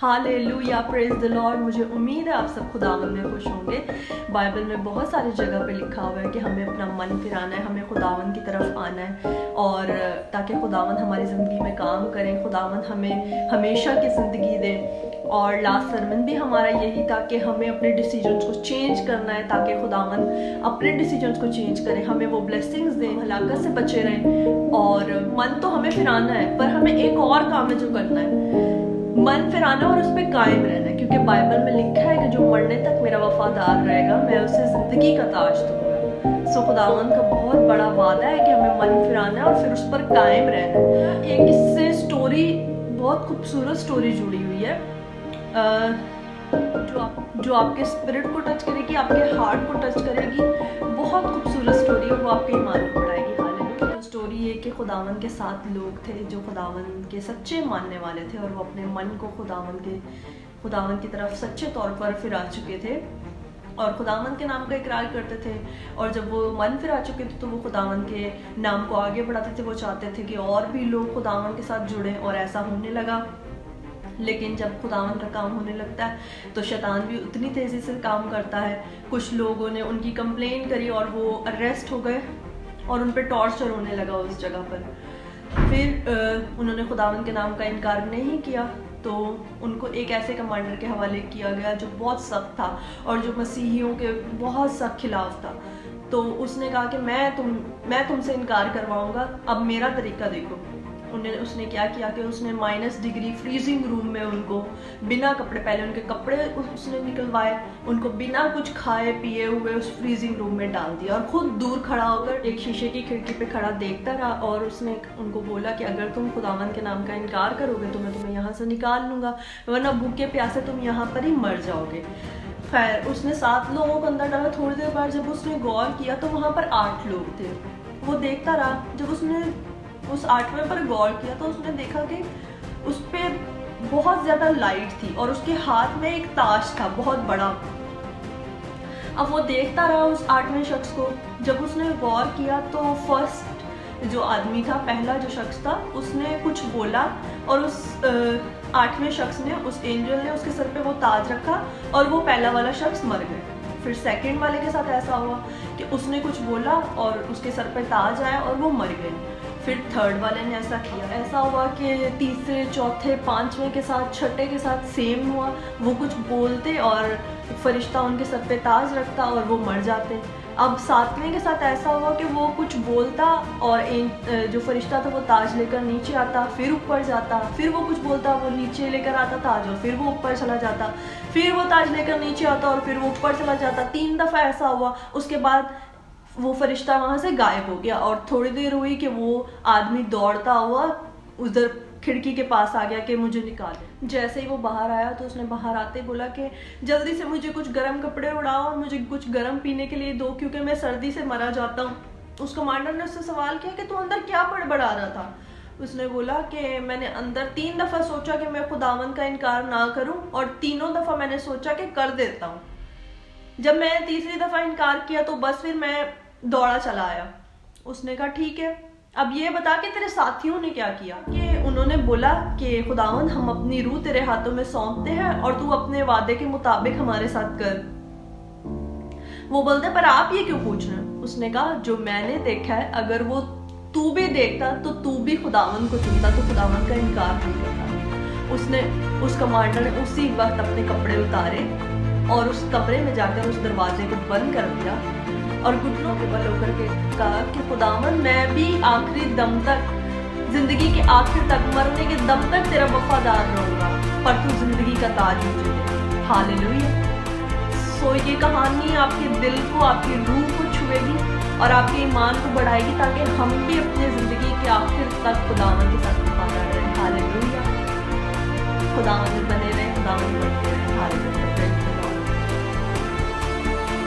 Hallelujah, praise the Lord. मुझे उम्मीद है आप सब खुदावंद में खुश होंगे। बाइबल में बहुत सारी जगह पे लिखा हुआ है कि हमें अपना मन फिराना है, हमें खुदावंद की तरफ आना है, और ताकि खुदावंद हमारी ज़िंदगी में काम करें, खुदावंद हमें हमेशा की ज़िंदगी दे। और लास्ट सरमन भी हमारा यही था कि हमें अपने डिसीजंस को चेंज करना है, ताकि खुदावंद अपने डिसीजंस को चेंज करें, हमें वो ब्लेसिंग्स दें, हलाकत से बचे रहें। और मन तो हमें फिराना है, पर हमें एक और काम है जो करना है, मन फिराना और उस पर कायम रहना है। क्योंकि बाइबल में लिखा है कि जो मरने तक मेरा वफादार रहेगा, मैं उसे जिंदगी का ताज दूंगा। सो खुदावंद का बहुत बड़ा वादा है कि हमें मन फिराना है और फिर उस पर कायम रहना है। एक इससे स्टोरी, बहुत खूबसूरत स्टोरी जुड़ी हुई है जो आपके स्पिरिट को टच करेगी, आपके हार्ट को टच करेगी। बहुत खूबसूरत स्टोरी है, वो आपके ईमान को बढ़ाएगी। स्टोरी ये कि खुदावंद के साथ लोग थे जो खुदावंद के सच्चे मानने वाले थे, और वो अपने मन को खुदावंद की तरफ सच्चे तौर पर फिरा चुके थे और खुदावंद के नाम का इकरार करते थे। और जब वो मन फिरा चुके थे तो वो खुदावंद के नाम को आगे बढ़ाते थे। वो चाहते थे कि और भी लोग खुदावंद के साथ जुड़ें, और ऐसा होने लगा। लेकिन जब खुदावंद का काम होने लगता है तो शैतान भी उतनी तेज़ी से काम करता है। कुछ लोगों ने उनकी कंप्लेन करी और वो अरेस्ट हो गए और उन पर टॉर्चर होने लगा उस जगह पर। फिर उन्होंने खुदावंद के नाम का इनकार नहीं किया, तो उनको एक ऐसे कमांडर के हवाले किया गया जो बहुत सख्त था और जो मसीहियों के बहुत सख्त खिलाफ था। तो उसने कहा कि मैं तुमसे इनकार करवाऊंगा, अब मेरा तरीका देखो। उसने क्या किया कि उसने -डिग्री फ्रीजिंग रूम में उनको बिना कपड़े, पहले उनके कपड़े उसने निकलवाए, उनको बिना कुछ खाए पिए हुए उस फ्रीजिंग रूम में डाल दिया, और खुद दूर खड़ा होकर एक शीशे की खिड़की पे खड़ा देखता रहा। और उसने उनको बोला कि अगर तुम खुदावंद के नाम का इनकार करोगे तो मैं तुम्हें यहाँ से निकाल लूँगा, वरना भूखे प्यासे तुम यहाँ पर ही मर जाओगे। खैर, उसने 7 लोगों को अंदर डाला। थोड़ी देर बाद जब उसने गौर किया तो वहाँ पर 8 लोग थे। वो देखता रहा। जब उसने उस 8वें पर गौर किया तो उसने देखा कि उस पर बहुत ज़्यादा लाइट थी और उसके हाथ में एक ताज था बहुत बड़ा। अब वो देखता रहा उस 8वें शख्स को। जब उसने गौर किया तो फर्स्ट जो आदमी था, पहला जो शख्स था, उसने कुछ बोला और उस 8वें शख्स ने, उस एंजल ने उसके सर पे वो ताज रखा और वो पहला वाला शख्स मर गया। फिर सेकंड वाले के साथ ऐसा हुआ कि उसने कुछ बोला और उसके सर पे ताज आया और वो मर गए। फिर थर्ड वाले ने ऐसा किया। ऐसा हुआ कि तीसरे, चौथे, 5वें के साथ, छठे के साथ सेम हुआ। वो कुछ बोलते और फरिश्ता उनके सर पे ताज रखता और वो मर जाते। अब 7वें के साथ ऐसा हुआ कि वो कुछ बोलता और जो फरिश्ता था वो ताज लेकर नीचे आता, फिर ऊपर जाता, फिर वो कुछ बोलता, वो नीचे लेकर आता ताज और फिर वो ऊपर चला जाता, फिर वो ताज लेकर नीचे आता और फिर वो ऊपर चला जाता। 3 दफ़ा ऐसा हुआ। उसके बाद वो फरिश्ता वहाँ से गायब हो गया और थोड़ी देर हुई कि वो आदमी दौड़ता हुआ उधर खिड़की के पास आ गया कि मुझे निकाले। जैसे ही वो बाहर आया तो उसने बाहर आते ही बोला कि जल्दी से मुझे कुछ गर्म कपड़े उड़ाओ और मुझे कुछ गर्म पीने के लिए दो, क्योंकि मैं सर्दी से मरा जाता हूँ। उस कमांडर ने उससे सवाल किया कि तू अंदर क्या बड़बड़ा रहा था। उसने बोला कि मैंने अंदर 3 दफ़ा सोचा कि मैं खुदावंद का इनकार ना करूँ, और तीनों दफ़ा मैंने सोचा कि कर देता हूँ। जब मैं तीसरी दफ़ा इनकार किया तो बस फिर मैं दौड़ा चला आया। उसने कहा ठीक है, अब ये बता कि तेरे साथियों ने क्या किया। कि उन्होंने बोला कि खुदावंद, हम अपनी रूह तेरे हाथों में सौंपते हैं और तू अपने वादे के मुताबिक हमारे साथ कर। वो बोलते पर आप ये क्यों पूछ रहे हैं। उसने कहा जो मैंने देखा है, अगर वो तू भी देखता तो तू भी खुदावंद को चुनता, तो खुदावंद का इनकार नहीं करता। उस कमांडर ने उसी वक्त अपने कपड़े उतारे और उस कमरे में जाकर उस दरवाजे को बंद कर दिया और घुटनों के बल होकर के कहा कि खुदावंद, मैं भी आखिरी दम तक, जिंदगी के आखिर तक, मरने के दम तक तेरा वफादार रहूंगा, पर तू जिंदगी का ताज मुझे दे। हालेलुया। सो ये कहानी आपके दिल को, आपकी रूह को छुएगी और आपके ईमान को बढ़ाएगी, ताकि हम भी अपने जिंदगी के आखिर तक खुदावंद के साथ वफादार रहें। हालेलुया। खुदावंद बने रहें, खुदावंद बनते रहें। हालेलुया।